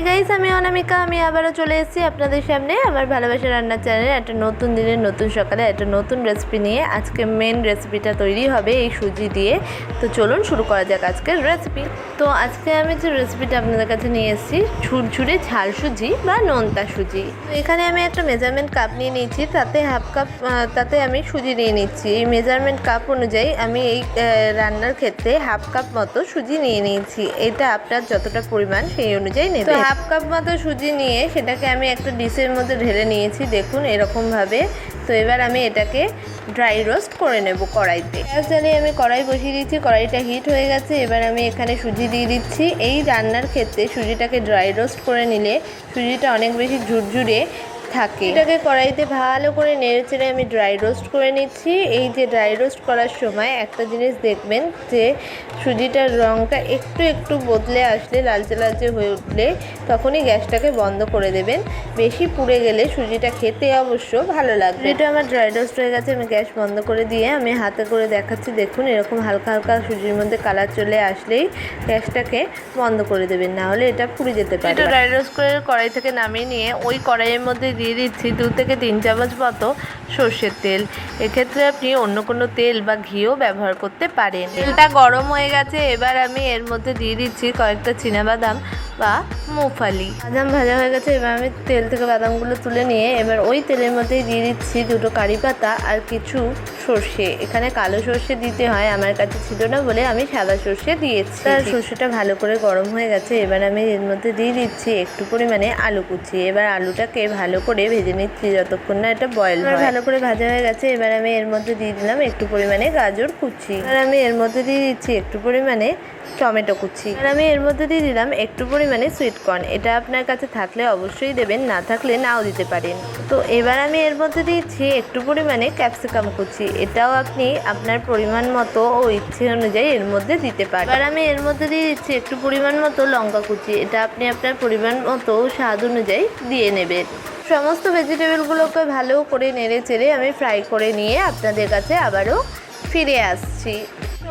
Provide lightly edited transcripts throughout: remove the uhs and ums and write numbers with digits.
Guys, আমি অনামিকা। আমি আবারও চলে এসেছি আপনাদের সামনে আমার ভালোবাসা রান্নার চ্যানেলে একটা নতুন দিনের নতুন সকালে একটা নতুন রেসিপি নিয়ে। আজকে মেন রেসিপিটা তৈরি হবে এই সুজি দিয়ে। তো চলুন শুরু করা যাক আজকের রেসিপি। তো আজকে আমি যে রেসিপিটা আপনাদের কাছে নিয়ে এসেছি ঝুরঝুরে ঝাল সুজি বা নোনতা সুজি। তো এখানে আমি একটা মেজারমেন্ট কাপ নিয়ে নিয়েছি, তাতে হাফ কাপ তাতে আমি সুজি নিয়ে নিচ্ছি। এই মেজারমেন্ট কাপ অনুযায়ী আমি এই রান্নার ক্ষেত্রে হাফ কাপ মতো সুজি নিয়ে নিয়েছি। এটা আপনার যতটা পরিমাণ সেই অনুযায়ী নেবেন। হাফ কাপ মতো সুজি নিয়ে সেটাকে আমি একটা ডিশের মধ্যে ঢেলে নিয়েছি, দেখুন এরকমভাবে। তো এবার আমি এটাকে ড্রাই রোস্ট করে নেব কড়াইতে। গ্যাস জ্বালিয়ে আমি কড়াই বসিয়ে দিচ্ছি, কড়াইটা হিট হয়ে গেছে। এবার আমি এখানে সুজি দিয়ে দিচ্ছি। এই রান্নার ক্ষেত্রে সুজিটাকে ড্রাই রোস্ট করে নিলে সুজিটা অনেক বেশি ঝুরঝুরে থাকে। এটাকে কড়াইতে ভালো করে নেড়ে চেড়ে আমি ড্রাই রোস্ট করে নিচ্ছি। এই যে ড্রাই রোস্ট করার সময় একটা জিনিস দেখবেন যে সুজিটার রঙটা একটু একটু বদলে আসলে, লালচে লালচে হয়ে উঠলে তখনই গ্যাসটাকে বন্ধ করে দেবেন। বেশি পুড়ে গেলে সুজিটা খেতে অবশ্য ভালো লাগবে। এটা আমার ড্রাই রোস্ট হয়ে গেছে, আমি গ্যাস বন্ধ করে দিয়ে আমি হাতে করে দেখাচ্ছি। দেখুন এরকম হালকা হালকা সুজির মধ্যে কালার চলে আসলেই গ্যাসটাকে বন্ধ করে দেবেন, না হলে এটা পুড়ে যেতে পারে। এটা ড্রাই রোস্ট করে কড়াই থেকে নামিয়ে নিয়ে ওই কড়াইয়ের মধ্যে দিয়ে দিচ্ছি 2 থেকে 3 চামচ মতো সর্ষের তেল। এক্ষেত্রে আপনি অন্য কোনো তেল বা ঘিও ব্যবহার করতে পারেন। তেলটা গরম হয়ে গেছে, এবার আমি এর মধ্যে দিয়ে দিচ্ছি কয়েকটা চীনাবাদাম বা মুগফলি। বাদাম ভাজা হয়ে গেছে, এবার আমি তেল থেকে বাদামগুলো তুলে নিয়ে এবার ওই তেলের মধ্যেই দিয়ে দিচ্ছি 2টো কারি পাতা আর কিছু সর্ষে। এখানে কালো সর্ষে দিতে হয়, আমার কাছে ছিল না বলে আমি সাদা সর্ষে দিয়েছি। তার সর্ষেটা ভালো করে গরম হয়ে গেছে, এবার আমি এর মধ্যে দিয়ে দিচ্ছি একটু পরিমাণে আলু কুচি। এবার আলুটাকে ভালো করে ভেজে নিচ্ছি যতক্ষণ না এটা বয়েল হয়। ভালো করে ভাজা হয়ে গেছে, এবার আমি এর মধ্যে দিয়ে দিলাম একটু পরিমাণে গাজর কুচি। আর আমি এর মধ্যে দিয়ে দিচ্ছি একটু পরিমাণে টমেটো কুচি। আর আমি এর মধ্যে দিয়ে দিলাম একটু পরিমাণে সুইট কর্ন। এটা আপনার কাছে থাকলে অবশ্যই দেবেন, না থাকলে নাও দিতে পারেন। তো এবার আমি এর মধ্যে দিচ্ছি একটু পরিমাণে ক্যাপসিকাম কুচি। এটাও আপনি আপনার পরিমাণ মতো ও ইচ্ছে অনুযায়ী এর মধ্যে দিতে পারেন। এবার আমি এর মধ্যে দিয়ে দিচ্ছি একটু পরিমাণ মতো লঙ্কা কুচি। এটা আপনি আপনার পরিমাণ মতো স্বাদ অনুযায়ী দিয়ে নেবেন। সমস্ত ভেজিটেবলগুলোকে ভালো করে নেড়ে চেড়ে আমি ফ্রাই করে নিয়ে আপনাদের কাছে আবারও ফিরে আসছি।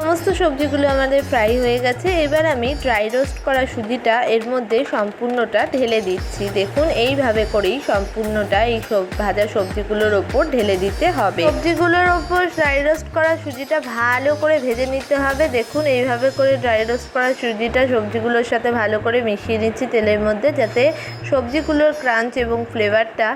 সমস্ত সবজিগুলো আমাদের ফ্রাই হয়ে গেছে, এবার আমি ড্রাই রোস্ট করা সুজিটা এর মধ্যে সম্পূর্ণটা ঢেলে দিচ্ছি। দেখুন এইভাবে করেই সম্পূর্ণটা এই ভাজা সবজিগুলোর ওপর ঢেলে দিতে হবে। সবজিগুলোর ওপর ড্রাই রোস্ট করা সুজিটা ভালো করে ভেজে নিতে হবে। দেখুন এইভাবে করে ড্রাই রোস্ট করা সুজিটা সবজিগুলোর সাথে ভালো করে মিশিয়ে নিচ্ছি তেলের মধ্যে, যাতে সবজিগুলোর ক্রাঞ্চ এবং ফ্লেভারটা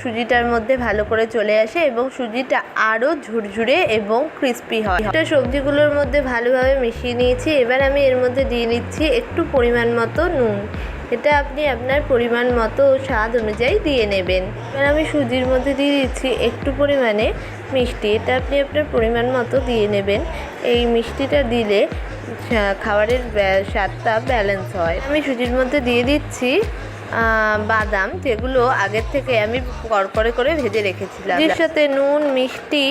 সুজিটার মধ্যে ভালো করে চলে আসে এবং সুজিটা আরও ঝুরঝুরে এবং ক্রিস্পি হয়। এটা সবজিগুলোর মধ্যে ভালোভাবে মিশিয়ে নিয়েছি। এবার আমি এর মধ্যে দিয়ে নিচ্ছি একটু পরিমাণ মতো নুন। এটা আপনি আপনার পরিমাণ মতো স্বাদ অনুযায়ী দিয়ে নেবেন। এবার আমি সুজির মধ্যে দিয়ে দিচ্ছি একটু পরিমাণে মিষ্টি। এটা আপনি আপনার পরিমাণ মতো দিয়ে নেবেন। এই মিষ্টিটা দিলে খাবারের স্বাদটা ব্যালেন্স হয়। আমি সুজির মধ্যে দিয়ে দিচ্ছি বাদাম, যেগুলো আগের থেকে আমি কড়কড়ে করে ভেজে রেখেছিলাম। এর সাথে নুন মিষ্টি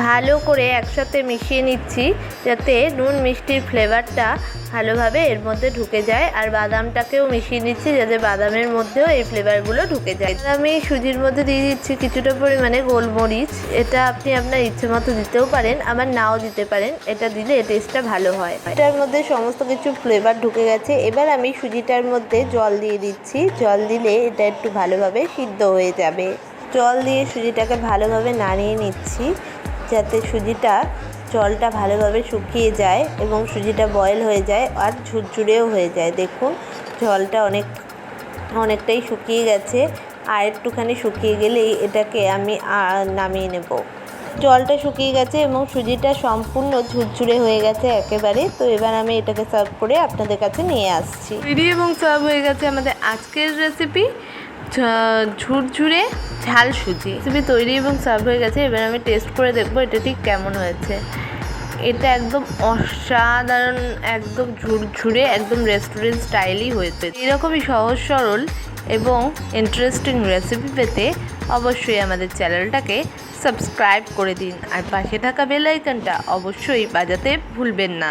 ভালো করে একসাথে মিশিয়ে নিচ্ছি, যাতে নুন মিষ্টির ফ্লেভারটা ভালোভাবে এর মধ্যে ঢুকে যায়। আর বাদামটাকেও মিশিয়ে নিচ্ছি যাতে বাদামের মধ্যেও এই ফ্লেভারগুলো ঢুকে যায়। আমি সুজির মধ্যে দিয়ে দিচ্ছি কিছুটা পরিমাণে গোলমরিচ। এটা আপনি আপনার ইচ্ছে মতো দিতেও পারেন, আবার নাও দিতে পারেন। এটা দিলে টেস্টটা ভালো হয়। এটার মধ্যে সমস্ত কিছু ফ্লেভার ঢুকে গেছে। এবার আমি সুজিটার মধ্যে জল দিয়ে দিচ্ছি। জল দিলে এটা একটু ভালোভাবে সিদ্ধ হয়ে যাবে। জল দিয়ে সুজিটাকে ভালোভাবে নাড়িয়ে নিচ্ছি, যাতে জলটা ভালোভাবে শুকিয়ে যায় এবং সুজিটা বয়েল হয়ে যায় আর ঝুরঝুরেও হয়ে যায়। দেখুন জলটা অনেকটাই শুকিয়ে গেছে, আর একটুখানি শুকিয়ে গেলেই এটাকে আমি নামিয়ে নেব। জলটা শুকিয়ে গেছে এবং সুজিটা সম্পূর্ণ ঝুরঝুরে হয়ে গেছে একেবারে। তো এবার আমি এটাকে সার্ভ করে আপনাদের কাছে নিয়ে আসছি। রেডি এবং সার্ভ হয়ে গেছে আমাদের আজকের রেসিপি ঝুরঝুরে ঝাল সুজি। রেসিপি তৈরি এবং সার্ভ হয়ে গেছে। এবার আমি টেস্ট করে দেখবো এটা ঠিক কেমন হয়েছে। এটা একদম অসাধারণ, একদম ঝুরঝুরে, একদম রেস্টুরেন্ট স্টাইলই হয়েছে। এরকমই সহজ সরল এবং ইন্টারেস্টিং রেসিপি পেতে অবশ্যই আমাদের চ্যানেলটাকে সাবস্ক্রাইব করে দিন, আর পাশে থাকা বেল আইকনটা অবশ্যই বাজাতে ভুলবেন না।